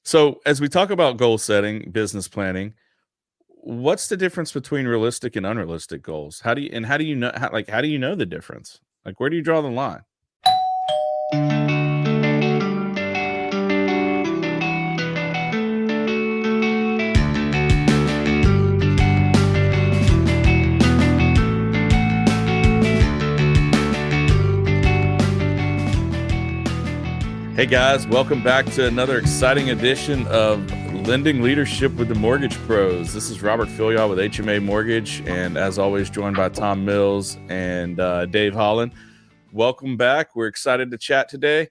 So as we talk about goal setting, business planning, what's the difference between realistic and unrealistic goals? How do you know how do you know the difference? Like where do you draw the line? Hey guys, welcome back to another exciting edition of Lending Leadership with the Mortgage Pros. This is Robert Filyaw with HMA Mortgage, and as always, joined by Tom Mills and Dave Holland. Welcome back. We're excited to chat today,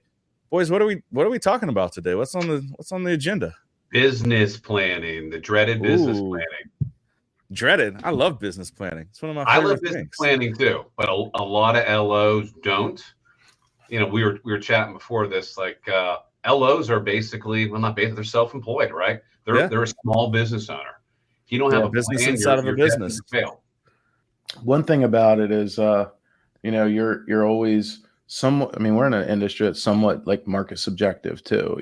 boys. What are we talking about today? What's on the agenda? Business planning, the dreaded business planning. Dreaded. I love business planning. It's one of my favorite I love business planning too, but a lot of LOs don't. You know, we were chatting before this, like LOs are basically, well, not basically, they're self-employed, right? They're a small business owner. If you don't have a business plan, inside of a business. Fail. One thing about it is, you're always somewhat. I mean, we're in an industry that's somewhat like market subjective too.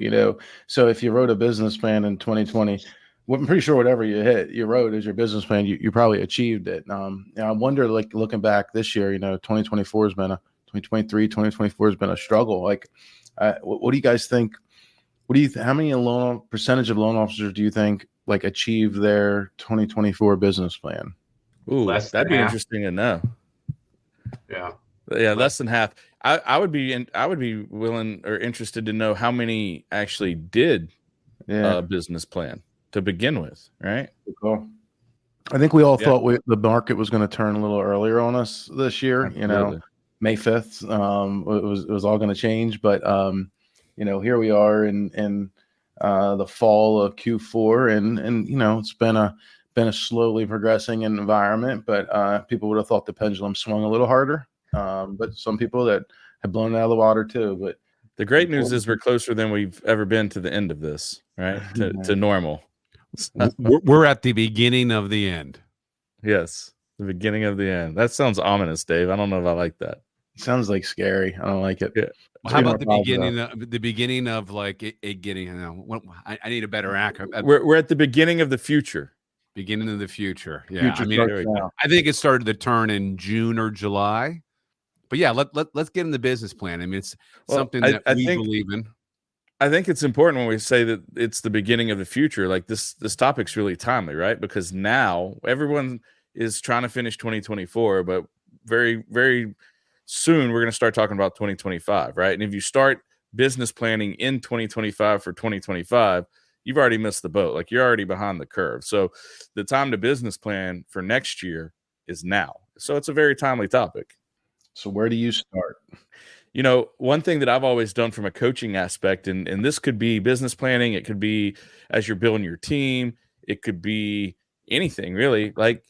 So if you wrote a business plan in 2020, well, I'm pretty sure whatever you wrote as your business plan, you probably achieved it. I wonder, like looking back this year, 2024 has been 2024 has been a struggle. Like, what do you guys think? How many percentage of loan officers do you think like achieve their 2024 business plan? Ooh, that'd be interesting to know. Yeah, less than half. I would be willing or interested to know how many actually did a business plan to begin with, right? Cool. I think we all thought the market was going to turn a little earlier on us this year. Absolutely. May 5th, it was all going to change, but here we are in the fall of Q4, and it's been a slowly progressing environment, but people would have thought the pendulum swung a little harder. But some people that have blown it out of the water too. But the great news is we're closer than we've ever been to the end of this, right? to normal. We're at the beginning of the end. Yes, the beginning of the end. That sounds ominous, Dave. I don't know if I like that. Sounds like scary. I don't like it. Yeah. Well, how about the beginning of like it getting? I need a better acronym. We're at the beginning of the future. Beginning of the future. Yeah, I think it started to turn in June or July. But yeah, let's get in the business plan. I mean, it's something that we believe in. I think it's important when we say that it's the beginning of the future. Like this topic's really timely, right? Because now everyone is trying to finish 2024, but very, very soon we're going to start talking about 2025, right? And if you start business planning in 2025 for 2025, you've already missed the boat. Like you're already behind the curve. So the time to business plan for next year is now. So it's a very timely topic. So where do you start? One thing that I've always done from a coaching aspect, and this could be business planning, it could be as you're building your team, it could be anything really. Like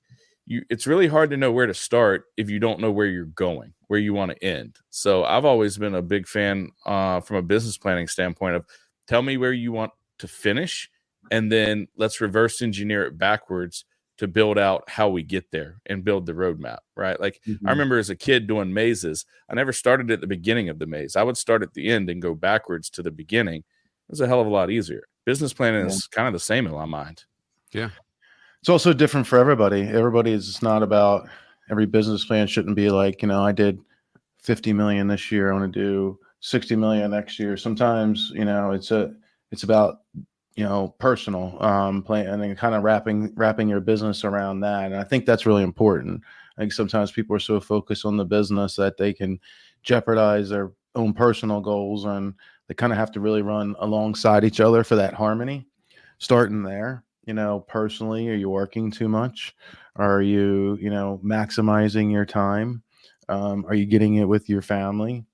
it's really hard to know where to start if you don't know where you're going, where you want to end. So I've always been a big fan from a business planning standpoint of tell me where you want to finish, and then let's reverse engineer it backwards to build out how we get there and build the roadmap, right? Like I remember as a kid doing mazes, I never started at the beginning of the maze. I would start at the end and go backwards to the beginning. It was a hell of a lot easier. Business planning is kind of the same in my mind. Yeah. It's also different for everybody. Everybody is not about every business plan shouldn't be like, I did 50 million this year. I want to do 60 million next year. Sometimes, it's about, personal plan and then kind of wrapping your business around that. And I think that's really important. I think sometimes people are so focused on the business that they can jeopardize their own personal goals, and they kind of have to really run alongside each other for that harmony. Starting there, personally, are you working too much? Are you, maximizing your time? Are you getting it with your family?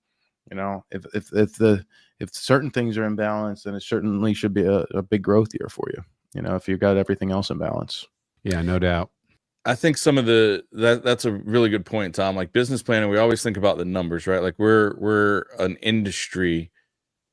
If certain things are in balance, then it certainly should be a big growth year for you. If you've got everything else in balance. Yeah, no doubt. I think some of that's a really good point, Tom. Like business planning, we always think about the numbers, right? Like we're an industry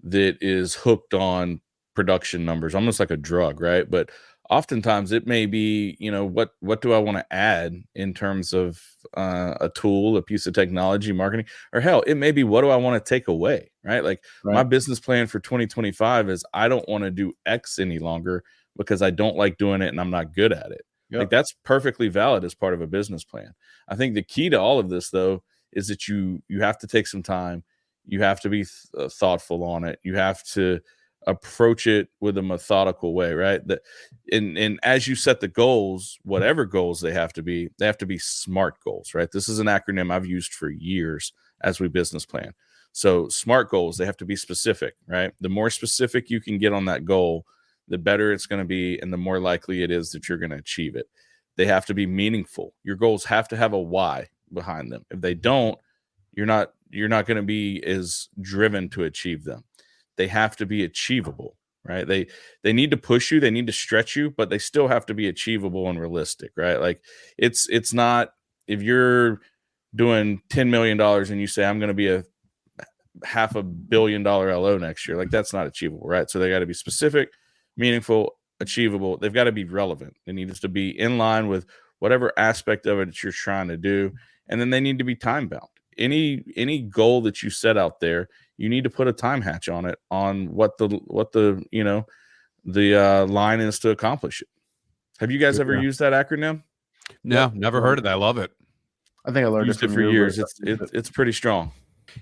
that is hooked on production numbers, almost like a drug, right? But oftentimes it may be, what do I want to add in terms of a tool, a piece of technology, marketing, or hell, it may be, what do I want to take away, right? Like my business plan for 2025 is I don't want to do X any longer because I don't like doing it and I'm not good at it. Yep. Like that's perfectly valid as part of a business plan. I think the key to all of this though is that you have to take some time. You have to be thoughtful on it. You have to approach it with a methodical way, right? That and as you set the goals, whatever goals they have to be SMART goals, right? This is an acronym I've used for years as we business plan. So SMART goals, they have to be specific, right? The more specific you can get on that goal, the better it's going to be and the more likely it is that you're going to achieve it. They have to be meaningful. Your goals have to have a why behind them. If they don't, you're not going to be as driven to achieve them. They have to be achievable, right? They need to push you, they need to stretch you, but they still have to be achievable and realistic, right? Like it's not, if you're doing $10 million and you say I'm going to be a $500 million LO next year, like that's not achievable, right? So they got to be specific, meaningful, achievable. They've got to be relevant. It needs to be in line with whatever aspect of it that you're trying to do, and then they need to be time bound. Any goal that you set out there, you need to put a time hatch on it, on what the line is to accomplish it. Have you guys ever used that acronym? No, never heard of that. I love it. I think I learned it for years. It's pretty strong.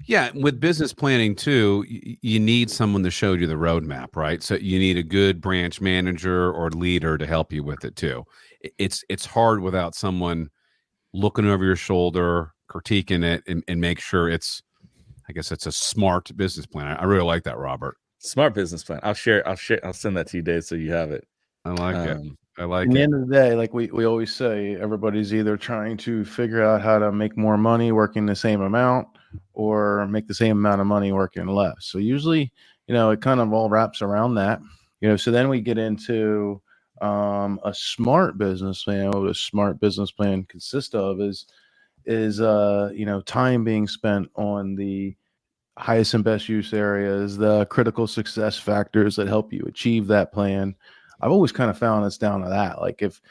Yeah, with business planning too, you need someone to show you the roadmap, right? So you need a good branch manager or leader to help you with it too. It's hard without someone looking over your shoulder, critiquing it, and make sure it's a smart business plan. I really like that, Robert. Smart business plan. I'll send that to you, Dave, so you have it. I like it. I like it. At the end of the day, like we always say, everybody's either trying to figure out how to make more money working the same amount or make the same amount of money working less. So usually, it kind of all wraps around that. So then we get into a smart business plan. What a smart business plan consists of is time being spent on the highest and best use areas, the critical success factors that help you achieve that plan. I've always kind of found it's down to that. Like if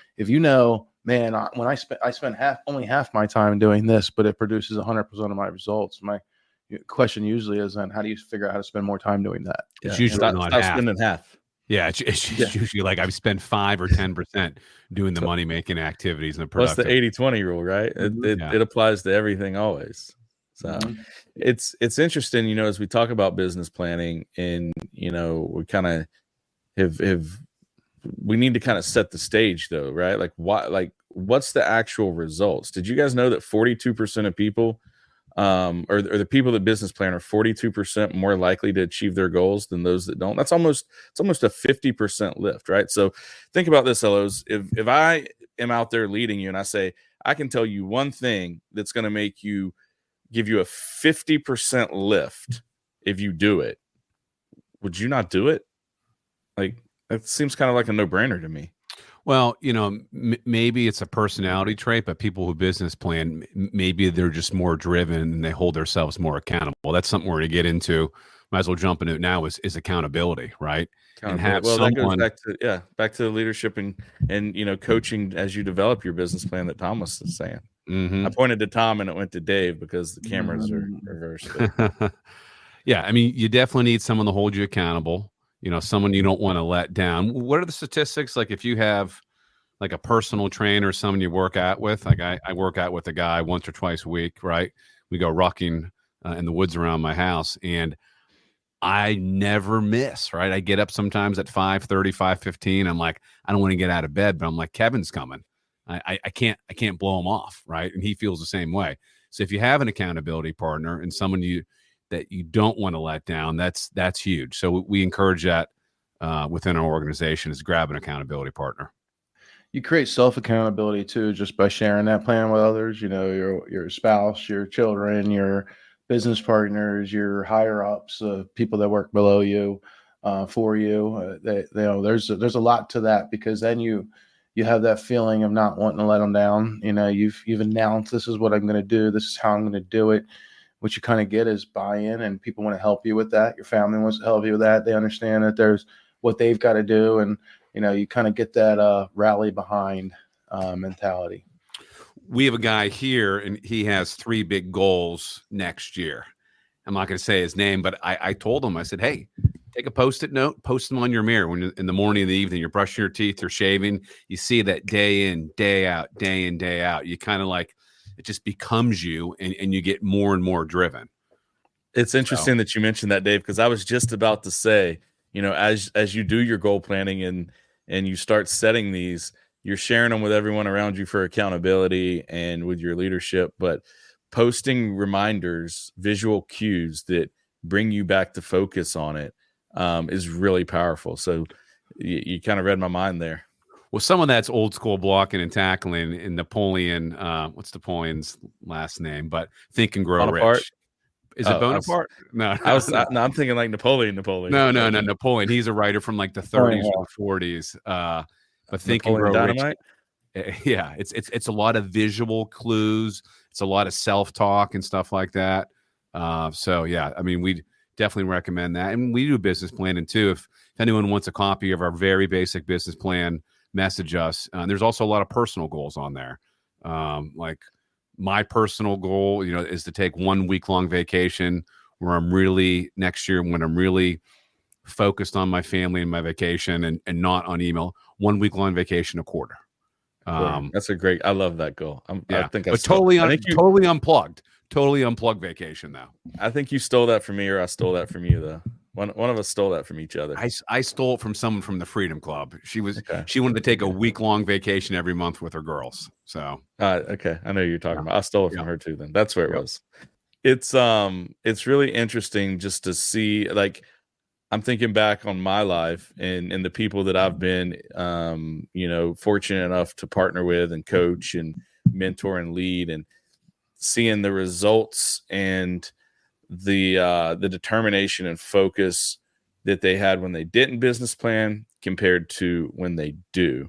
man, when I spend only half my time doing this, but it produces 100% of my results. My question usually is then how do you figure out how to spend more time doing that? It's usually not half. Spending half. Yeah, it's usually like I've spent 5 or 10% doing the money making activities and the production. Plus the 80-20 rule, right? It applies to everything always. So it's interesting, as we talk about business planning, and we kind of we need to kind of set the stage though, right? Like what's the actual results? Did you guys know that 42% of people or the people that business plan are 42% more likely to achieve their goals than those that don't? It's almost a 50% lift, right? So think about this, LOs. If I am out there leading you and I say, I can tell you one thing that's going to give you a 50% lift if you do it, would you not do it? Like, it seems kind of like a no-brainer to me. Well, maybe it's a personality trait, but people who business plan, maybe they're just more driven and they hold themselves more accountable. That's something we're going to get into. Might as well jump into it now is accountability, right? And have that goes back to leadership and coaching as you develop your business plan that Tom was saying. I pointed to Tom and it went to Dave because the cameras are reversed. Yeah, I mean, you definitely need someone to hold you accountable. Someone you don't want to let down. What are the statistics? Like if you have like a personal trainer, someone you work out with, like I work out with a guy once or twice a week, right? We go rucking in the woods around my house and I never miss, right? I get up sometimes at 5:30, 5:15. I'm like, I don't want to get out of bed, but I'm like, Kevin's coming. I can't blow him off, right? And he feels the same way. So if you have an accountability partner and someone that you don't want to let down, that's huge. So we encourage that within our organization is grab an accountability partner. You create self-accountability too, just by sharing that plan with others, your spouse, your children, your business partners, your higher ups, people that work below you, for you. There's a lot to that, because then you have that feeling of not wanting to let them down. You've announced, this is what I'm going to do. This is how I'm going to do it. What you kind of get is buy-in, and people want to help you with that. Your family wants to help you with that. They understand that there's what they've got to do. And, you kind of get that rally behind mentality. We have a guy here, and he has 3 big goals next year. I'm not going to say his name, but I told him, I said, hey, take a Post-it note, post them on your mirror when in the morning and the evening, you're brushing your teeth or shaving. You see that day in, day out, day in, day out. You kind of like, it just becomes you, and you get more and more driven. It's interesting that you mentioned that, Dave, because I was just about to say, as you do your goal planning and you start setting these, you're sharing them with everyone around you for accountability and with your leadership, but posting reminders, visual cues that bring you back to focus on it is really powerful. So you kind of read my mind there. Well, some of that's old school blocking and tackling in Napoleon. What's Napoleon's last name? But Think and Grow Bonaparte? Rich. Is it Bonaparte? No, I'm thinking like Napoleon. No, Napoleon. He's a writer from like the 30s or the 40s. But Think and Grow Rich. Yeah, it's a lot of visual clues. It's a lot of self-talk and stuff like that. So yeah, I mean, we definitely recommend that. And we do business planning too. If anyone wants a copy of our very basic business plan, message us. There's also a lot of personal goals on there. Like my personal goal, is to take 1 week-long vacation where I'm really next year when I'm really focused on my family and my vacation and not on email. 1 week-long vacation a quarter. That's a great. I love that goal. I think totally unplugged. Totally unplugged vacation now. I think you stole that from me, or I stole that from you, though. One of us stole that from each other. I stole it from someone from the Freedom Club. She wanted to take a week-long vacation every month with her girls. So okay, I know who you're talking about. I stole it from her too. Then that's where it was. It's really interesting just to see. Like, I'm thinking back on my life and the people that I've been, fortunate enough to partner with and coach and mentor and lead, and seeing the results and the determination and focus that they had when they didn't business plan compared to when they do.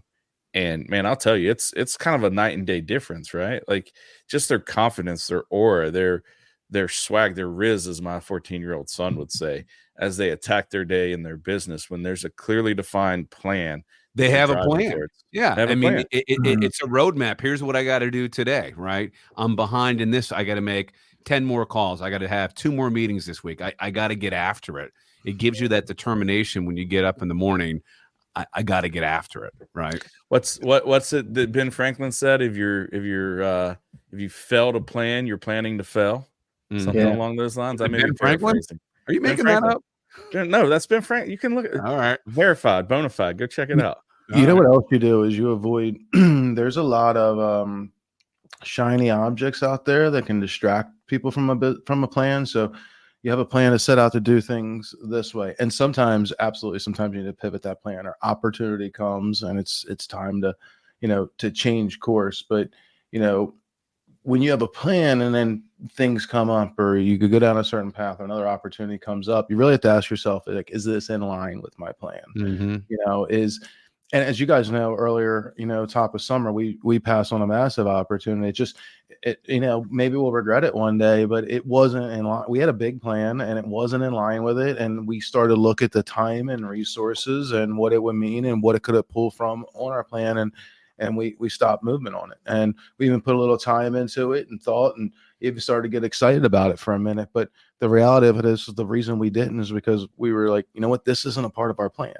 And man, I'll tell you, it's kind of a night and day difference, right? Like just their confidence, their aura, their swag, their riz, as my 14-year-old son would say, as they attack their day in their business when there's a clearly defined plan. They have a plan. Yeah. I mean, it's a roadmap. Here's what I got to do today, right? I'm behind in this. I got to make 10 more calls. I got to have 2 more meetings this week. I got to get after it. It gives you that determination when you get up in the morning. I got to get after it, right? What's it that Ben Franklin said? If you fail to plan, you're planning to fail. Something along those lines. I may be paraphrasing. Are you making that up? No, that's Ben Franklin. You can look at it. All right. Verified, bona fide. Go check it out. You know what else you do is you avoid. There's a lot of shiny objects out there that can distract people from a plan. So you have a plan to set out to do things this way, and sometimes you need to pivot that plan, or opportunity comes and it's time to to change course. But when you have a plan and then things come up, or you could go down a certain path, or another opportunity comes up, you really have to ask yourself, like, is this in line with my plan? Mm-hmm. And as you guys know, earlier, top of summer, we passed on a massive opportunity. Maybe we'll regret it one day, but it wasn't in line. We had a big plan and it wasn't in line with it. And we started to look at the time and resources and what it would mean and what it could have pulled from on our plan. And we stopped movement on it. And we even put a little time into it and thought, and even started to get excited about it for a minute. But the reality of it is the reason we didn't is because we were like, you know what, this isn't a part of our plan.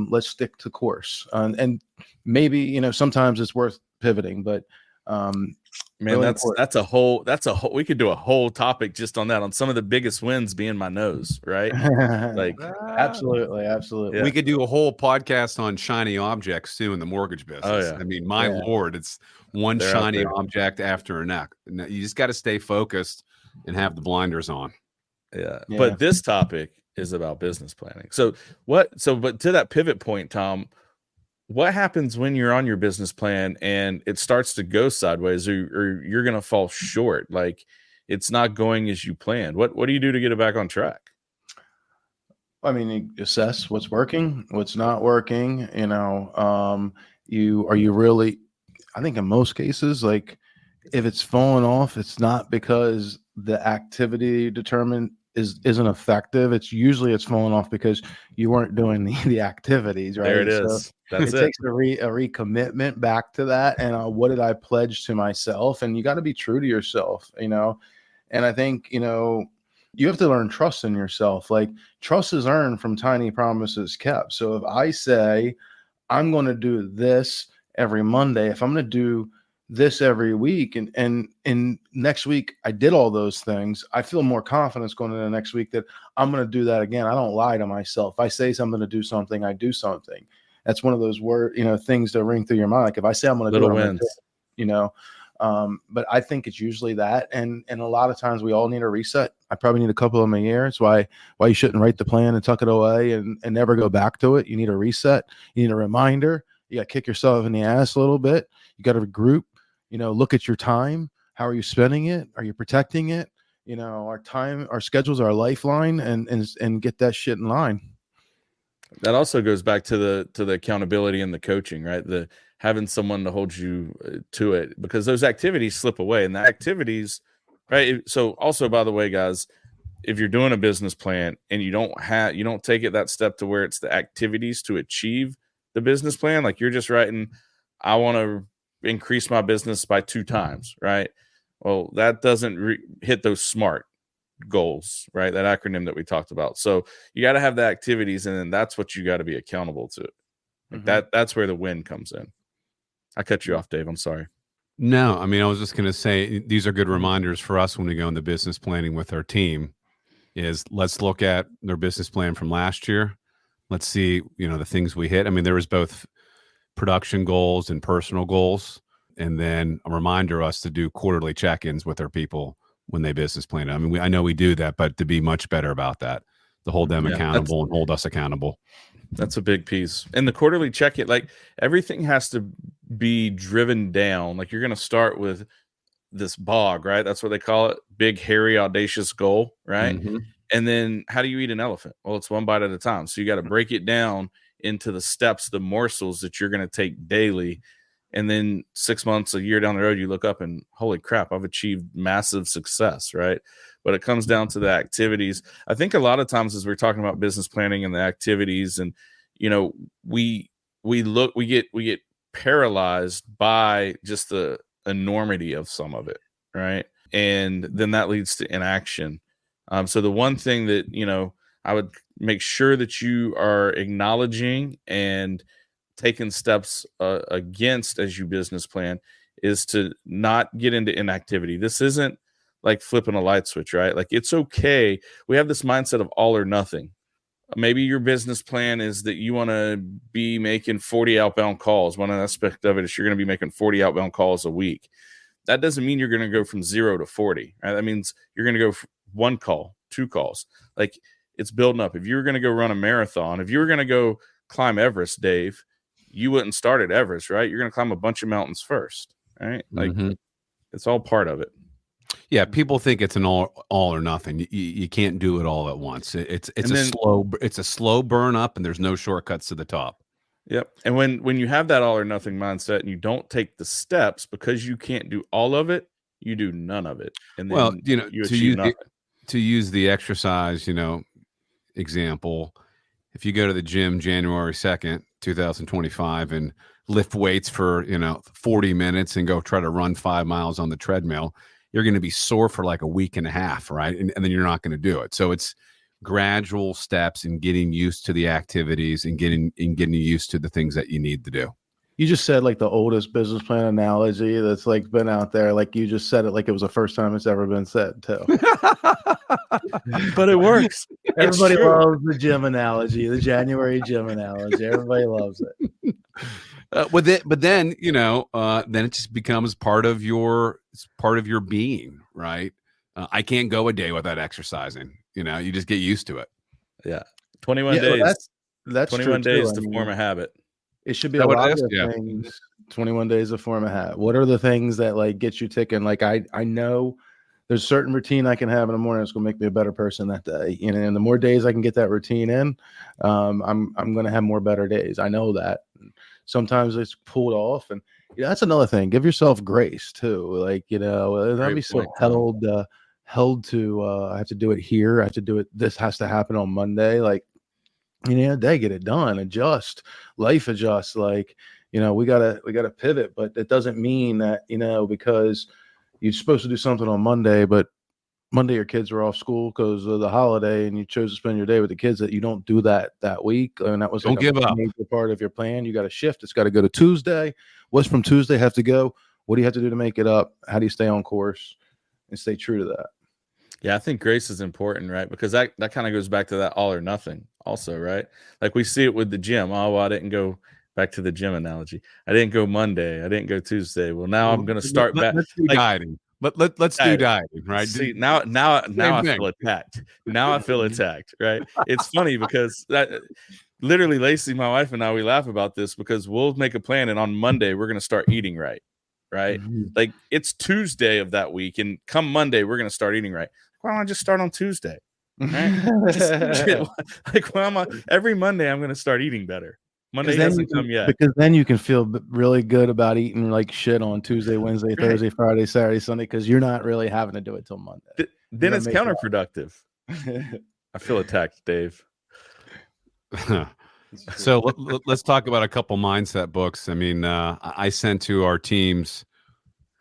Let's stick to course. And maybe, sometimes it's worth pivoting, but man, really that's a whole, we could do a whole topic just on that, on some of the biggest wins being my nose, right? Like absolutely. Yeah. We could do a whole podcast on shiny objects too in the mortgage business. Oh, yeah. I mean, my Lord, it's one shiny object after another. You just got to stay focused and have the blinders on. Yeah. But this topic is about business planning. But to that pivot point, Tom, what happens when you're on your business plan and it starts to go sideways, or you're going to fall short? Like it's not going as you planned. What do you do to get it back on track? I mean, you assess what's working, what's not working. You really, I think in most cases, like if it's falling off, it's not because the activity determined isn't effective, it's falling off because you weren't doing the activities, right? There it So is. That's it takes a recommitment back to that, and what did I pledge to myself? And you got to be true to yourself, and I think you have to learn trust in yourself. Like, trust is earned from tiny promises kept. So if I say I'm going to do this every Monday, if I'm going to do this every week, and next week I did all those things, I feel more confidence going into the next week that I'm going to do that again. I don't lie to myself. If I say something to do something, I do something. That's one of those things that ring through your mind. Like, if I say I'm going to do it, I'm gonna do it, but I think it's usually that. And a lot of times we all need a reset. I probably need a couple of them a year. It's why you shouldn't write the plan and tuck it away and never go back to it. You need a reset. You need a reminder. You got to kick yourself in the ass a little bit. You got to regroup, look at your time. How are you spending it? Are you protecting it? Our schedules are a lifeline, and get that shit in line. That also goes back to the accountability and the coaching, right? The having someone to hold you to it, because those activities slip away, and the activities, right? So also, by the way, guys, if you're doing a business plan and you don't take it that step to where it's the activities to achieve the business plan, like you're just writing, I want to increase my business by 2 times, right? Well, that doesn't hit those SMART goals, right? That acronym that we talked about. So you got to have the activities, and then that's what you got to be accountable to. Like that's where the win comes in. I cut you off, Dave. I'm sorry. No, I mean, I was just going to say, these are good reminders for us when we go into business planning with our team. Is let's look at their business plan from last year. Let's see, the things we hit. I mean, there was both production goals and personal goals, and then a reminder us to do quarterly check-ins with our people when they business plan. I mean, I know we do that, but to be much better about that, to hold them accountable and hold us accountable. That's a big piece. And the quarterly check-in, like everything has to be driven down. Like you're going to start with this bog, right? That's what they call it. Big, hairy, audacious goal, right? And then how do you eat an elephant? Well, it's one bite at a time. So you got to break it down into the steps, the morsels that you're going to take daily. And then 6 months, a year down the road, you look up and holy crap, I've achieved massive success, right? But it comes down to the activities. I think a lot of times as we're talking about business planning and the activities, and we get paralyzed by just the enormity of some of it, right? And then that leads to inaction. So the one thing that I would make sure that you are acknowledging and taking steps against as you business plan is to not get into inactivity. This isn't like flipping a light switch, right? Like it's okay. We have this mindset of all or nothing. Maybe your business plan is that you want to be making 40 outbound calls. One aspect of it is you're going to be making 40 outbound calls a week. That doesn't mean you're going to go from 0 to 40. Right? That means you're going to go 1 call, 2 calls. Like it's building up. If you were going to go run a marathon, if you were going to go climb Everest, Dave, you wouldn't start at Everest, right? You're going to climb a bunch of mountains first, right? Like it's all part of it. Yeah, people think it's an all or nothing. You can't do it all at once. It's a slow burn up, and there's no shortcuts to the top. Yep. And when you have that all or nothing mindset, and you don't take the steps because you can't do all of it, you do none of it. And then you achieve nothing. To use the exercise, example, if you go to the gym January 2nd, 2025, and lift weights for 40 minutes and go try to run 5 miles on the treadmill, you're going to be sore for like a week and a half, right? And then you're not going to do it. So it's gradual steps in getting used to the activities and getting used to the things that you need to do. You just said like the oldest business plan analogy that's like been out there. Like you just said it like it was the first time it's ever been said too. But it works. Everybody loves the gym analogy, the January gym analogy. Everybody loves it. But then then it just becomes part of your being, right? I can't go a day without exercising. You just get used to it. Yeah, 21 days. That's 21 days to form a habit. It should be a lot of things. 21 days to form a habit. What are the things that like get you ticking? Like I know there's a certain routine I can have in the morning that's going to make me a better person that day. And the more days I can get that routine in, I'm going to have more better days. I know that. Sometimes it's pulled off, and that's another thing. Give yourself grace too. Like not be so held to I have to do it here. I have to do it. This has to happen on Monday. Like, they get it done. Adjust. Life adjusts. Like, we gotta pivot. But it doesn't mean that because you're supposed to do something on Monday, but Monday your kids were off school because of the holiday, and you chose to spend your day with the kids, that you don't do that week. And that was Don't give up. major part of your plan. You got to shift. It's got to go to Tuesday. What's from Tuesday have to go? What do you have to do to make it up? How do you stay on course and stay true to that? Yeah, I think grace is important, right? Because that kind of goes back to that all or nothing also, right? Like we see it with the gym. Oh, well, I didn't go back to the gym analogy. I didn't go Monday. I didn't go Tuesday. Well, now I'm going to start back. Let's do dieting. Let's do dieting, right? See, now I feel attacked. Now I feel attacked, right? It's funny because literally Lacey, my wife, and I, we laugh about this because we'll make a plan, and on Monday we're going to start eating right? Mm-hmm. Like it's Tuesday of that week, and come Monday we're going to start eating right. Why don't I just start on Tuesday? Right? Every Monday I'm going to start eating better. Monday hasn't come yet. Because then you can feel really good about eating like shit on Tuesday, Wednesday, Thursday, Friday, Saturday, Sunday, because you're not really having to do it till Monday. Then it's counterproductive. I feel attacked, Dave. So let's talk about a couple mindset books. I mean, I sent to our teams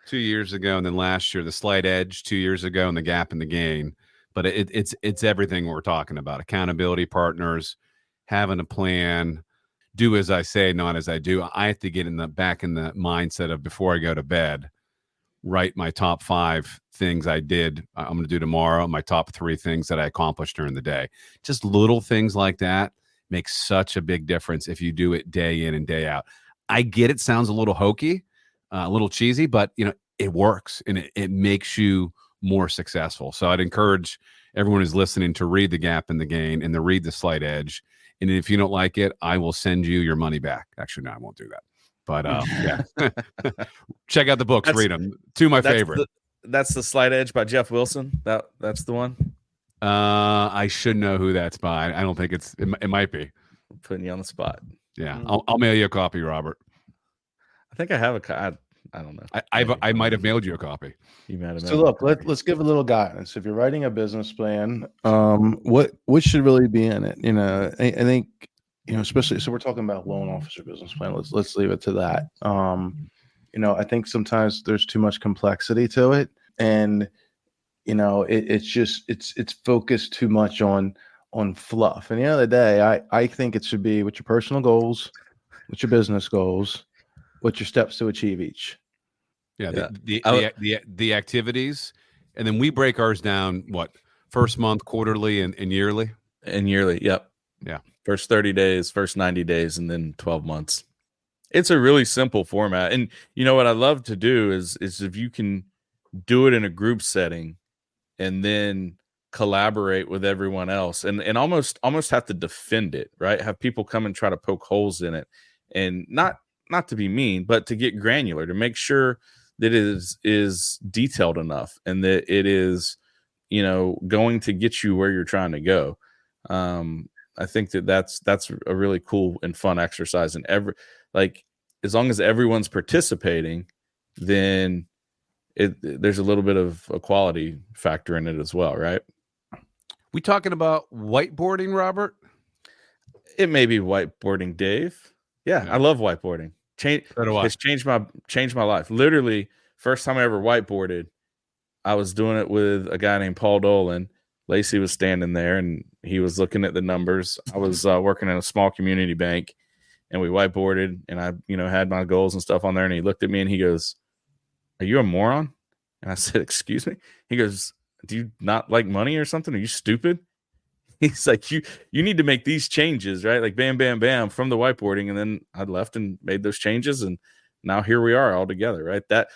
2 years ago, and then last year the Slight Edge 2 years ago, and the Gap and the Gain. But it's everything we're talking about: accountability partners, having a plan, do as I say, not as I do. I have to get back in the mindset of, before I go to bed, write my top 5 things I'm going to do tomorrow, my top 3 things that I accomplished during the day. Just little things like that make such a big difference if you do it day in and day out. I get it sounds a little hokey, a little cheesy, but it works, and it makes you more successful. So I'd encourage everyone who's listening to read The Gap and the Gain, and to read The Slight Edge. And if you don't like it, I will send you your money back. Actually, no, I won't do that. But yeah, check out the books, read them. 2 of my favorite. That's The Slight Edge by Jeff Wilson. That's the one. I should know who that's by. I don't think it might be. I'm putting you on the spot. Yeah, I'll mail you a copy, Robert. I think I have a. I don't know. I might have mailed you a copy. You might have. So look, let's give a little guidance. If you're writing a business plan, what should really be in it? I think especially, so we're talking about loan officer business plan. Let's leave it to that. I think sometimes there's too much complexity to it, and it's focused too much on fluff. And the end of the day, I think it should be, what's your personal goals, what's your business goals, what's your steps to achieve each. Yeah. The activities, and then we break ours down, first month, quarterly, and yearly? And yearly, yep. Yeah. First 30 days, first 90 days, and then 12 months. It's a really simple format. And what I love to do is if you can do it in a group setting and then collaborate with everyone else, and almost have to defend it, right? Have people come and try to poke holes in it, and not to be mean, but to get granular, to make sure that it is detailed enough, and that it is, going to get you where you're trying to go. I think that's a really cool and fun exercise. And as long as everyone's participating, then there's a little bit of a quality factor in it as well, right? We talking about whiteboarding, Robert? It may be whiteboarding, Dave. Yeah. I love whiteboarding. It's changed my life. Literally, first time I ever whiteboarded, I was doing it with a guy named Paul Dolan. Lacey was standing there, and he was looking at the numbers. I was working in a small community bank, and we whiteboarded, and I, had my goals and stuff on there. And he looked at me and he goes, "Are you a moron?" And I said, "Excuse me?" He goes, "Do you not like money or something? Are you stupid?" He's like, you need to make these changes, right? Like bam, bam, bam from the whiteboarding. And then I left and made those changes, and now here we are all together, right? That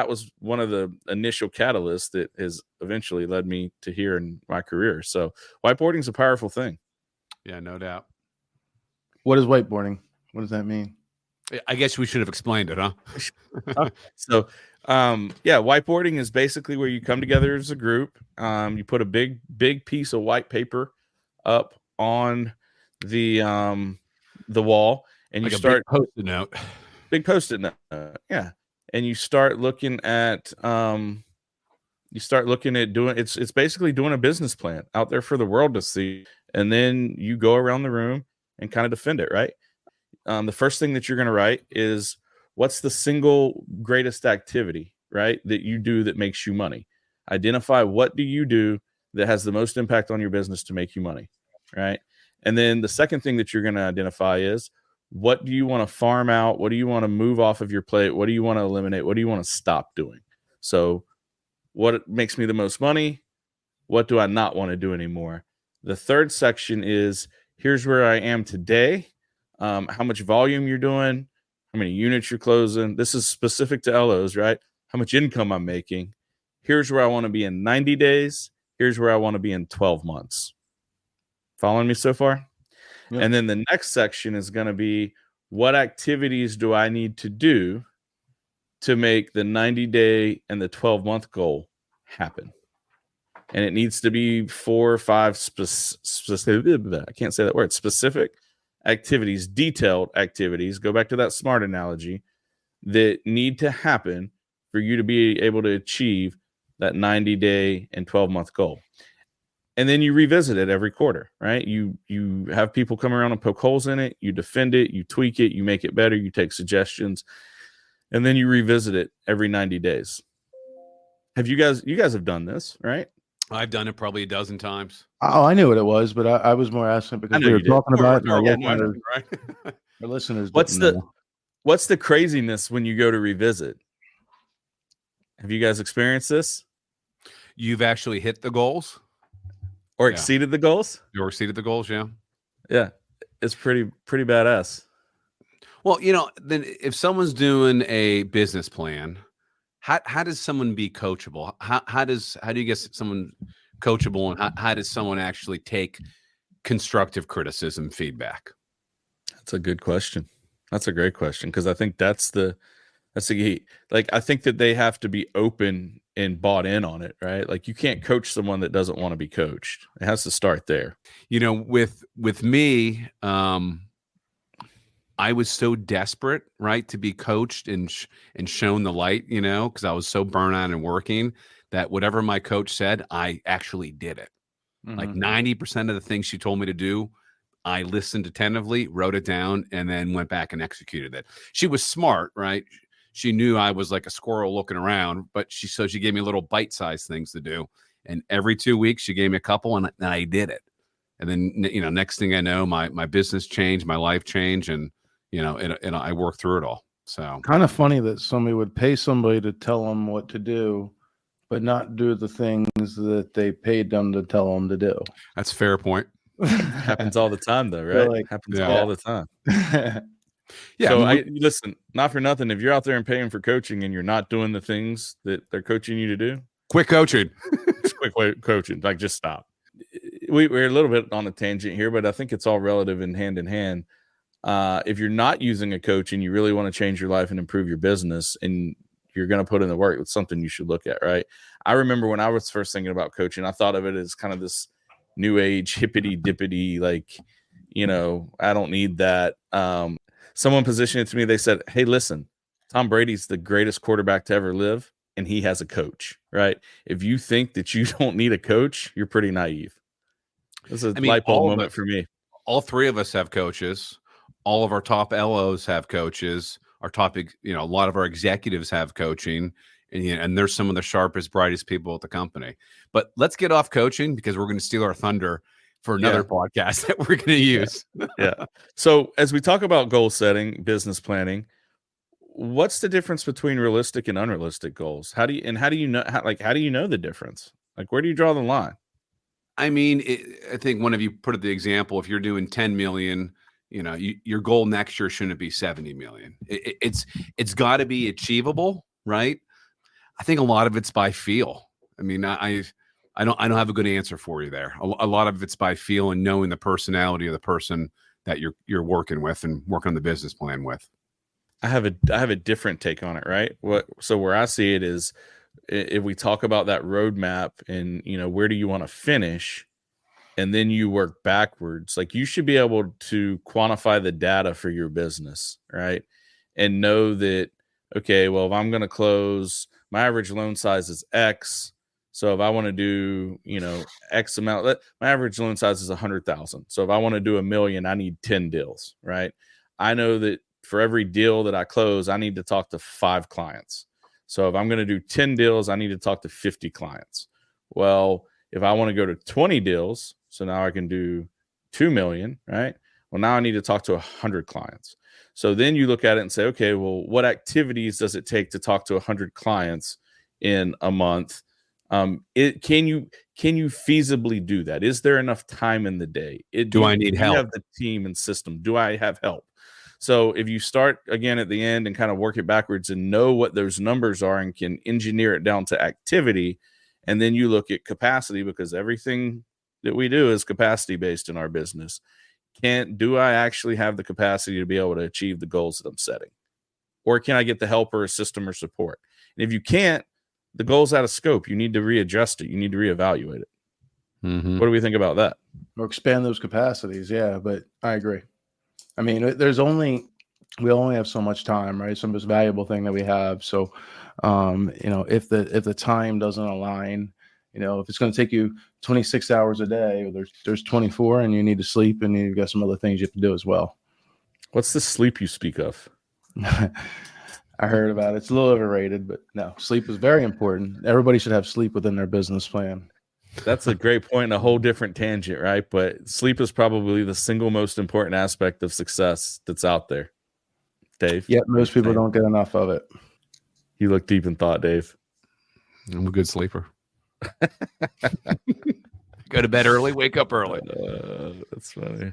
was one of the initial catalysts that has eventually led me to here in my career. So whiteboarding is a powerful thing. Yeah, no doubt. What is whiteboarding? What does that mean? I guess we should have explained it, huh? So, whiteboarding is basically where you come together as a group. You put a big piece of white paper up on the wall, and you start Post-it note. Big Post-it note, yeah. And you start looking at You start looking at doing it's basically doing a business plan out there for the world to see, and then you go around the room and kind of defend it, right? The first thing that you're going to write is what's the single greatest activity, right, that you do that makes you money. Identify what do you do that has the most impact on your business to make you money, right? And then the second thing that you're going to identify is what do you want to farm out? What do you want to move off of your plate? What do you want to eliminate? What do you want to stop doing? So what makes me the most money? What do I not want to do anymore? The third section is here's where I am today, how much volume you're doing, how many units you're closing. This is specific to LOs, right? How much income I'm making. Here's where I want to be in 90 days. Here's where I want to be in 12 months. Following me so far? Yep. And then the next section is going to be what activities do I need to do to make the 90-day and the 12-month goal happen? And it needs to be 4 or 5 specific, I can't say that word, specific activities, detailed activities, go back to that SMART analogy, that need to happen for you to be able to achieve that 90-day and 12-month goal. And then you revisit it every quarter, right? You have people come around and poke holes in it, you defend it, you tweak it, you make it better, you take suggestions, and then you revisit it every 90 days. You guys have done this, right? I've done it probably a dozen times. Oh, I knew what it was, but I was more asking because we were talking about right? Our listeners. What's the craziness when you go to revisit? Have you guys experienced this? You've actually hit the goals? Or exceeded the goals? Or exceeded the goals, yeah. Yeah. It's pretty badass. Well, then if someone's doing a business plan, how does someone be coachable? How do you get someone coachable, and how does someone actually take constructive criticism, feedback? That's a good question. That's a great question, because I think that's the key. Like, I think that they have to be open and bought in on it, right? Like, you can't coach someone that doesn't want to be coached. It has to start there. With me, I was so desperate, right, to be coached and shown the light, because I was so burnt out and working, that whatever my coach said, I actually did it. Mm-hmm. Like 90% of the things she told me to do, I listened attentively, wrote it down, and then went back and executed it. She was smart, right? She knew I was like a squirrel looking around, but she gave me little bite-sized things to do. And every 2 weeks, she gave me a couple, and I did it. And then, next thing I know, my business changed, my life changed, and I worked through it all. So kind of funny that somebody would pay somebody to tell them what to do, but not do the things that they paid them to tell them to do. That's a fair point. Happens all the time, though, right? Happens all the time. Yeah. So listen, not for nothing. If you're out there and paying for coaching and you're not doing the things that they're coaching you to do, quit coaching. Quit coaching. Like, just stop. We're a little bit on a tangent here, but I think it's all relative and hand in hand. If you're not using a coach and you really want to change your life and improve your business, and you're going to put in the work, it's something you should look at, right? I remember when I was first thinking about coaching, I thought of it as kind of this new age hippity dippity, like, I don't need that. Someone positioned it to me. They said, hey, listen, Tom Brady's the greatest quarterback to ever live, and he has a coach, right? If you think that you don't need a coach, you're pretty naive. This is a light bulb moment for me. All three of us have coaches. All of our top LOs have coaches. Our top, a lot of our executives have coaching, and they're some of the sharpest, brightest people at the company. But let's get off coaching, because we're going to steal our thunder for another podcast that we're going to use. Yeah. So as we talk about goal setting, business planning, what's the difference between realistic and unrealistic goals? How do you know the difference? Like, where do you draw the line? I mean, I think one of you put it the example, if you're doing 10 million, your goal next year shouldn't be 70 million. It's got to be achievable, right? I think a lot of it's by feel. I mean, I don't have a good answer for you there. A lot of it's by feel and knowing the personality of the person that you're working with and working on the business plan with. I have a different take on it, right? So where I see it is, if we talk about that roadmap and where do you want to finish, and then you work backwards, like, you should be able to quantify the data for your business, right? And know that, okay, well, if I'm going to close, my average loan size is X, So if I want to do, X amount, my average loan size is 100,000. So if I want to do $1 million, I need 10 deals, right? I know that for every deal that I close, I need to talk to 5 clients. So if I'm going to do 10 deals, I need to talk to 50 clients. Well, if I want to go to 20 deals, so now I can do 2 million, right? Well, now I need to talk to 100 clients. So then you look at it and say, okay, well, what activities does it take to talk to 100 clients in a month? Can you feasibly do that? Is there enough time in the day? Do I need help? Do you have the team and system? Do I have help? So if you start again at the end and kind of work it backwards and know what those numbers are and can engineer it down to activity, and then you look at capacity, because everything that we do is capacity based in our business. Do I actually have the capacity to be able to achieve the goals that I'm setting? Or can I get the help or a system or support? And if you can't, the goal's out of scope. You need to readjust it. You need to reevaluate it. Mm-hmm. What do we think about that? Or expand those capacities. Yeah, but I agree. I mean, we only have so much time, right? Some most valuable thing that we have. So, if the time doesn't align, if it's going to take you 26 hours a day, there's 24, and you need to sleep, and you've got some other things you have to do as well. What's the sleep you speak of? I heard about it. It's a little overrated, but no, sleep is very important. Everybody should have sleep within their business plan. That's a great point, and a whole different tangent, right? But sleep is probably the single most important aspect of success that's out there. Dave? Yeah, most people don't get enough of it. You look deep in thought, Dave. I'm a good sleeper. Go to bed early, wake up early. That's funny.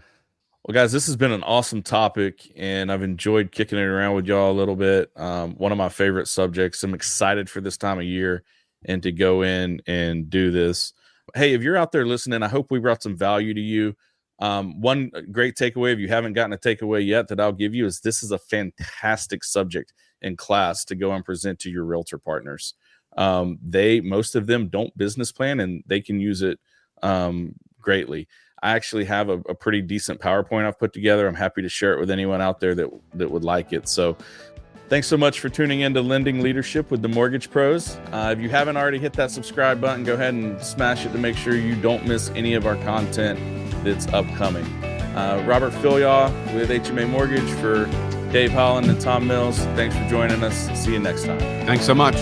Well, guys, this has been an awesome topic, and I've enjoyed kicking it around with y'all a little bit. One of my favorite subjects. I'm excited for this time of year and to go in and do this. Hey, if you're out there listening, I hope we brought some value to you. One great takeaway, if you haven't gotten a takeaway yet, that I'll give you is this is a fantastic subject in class to go and present to your realtor partners. Most of them don't business plan, and they can use it greatly. I actually have a pretty decent PowerPoint I've put together. I'm happy to share it with anyone out there that would like it. So thanks so much for tuning in to Lending Leadership with the Mortgage Pros. If you haven't already hit that subscribe button, go ahead and smash it to make sure you don't miss any of our content that's upcoming. Robert Filyaw with HMA Mortgage for Dave Holland and Tom Mills. Thanks for joining us. See you next time. Thanks so much.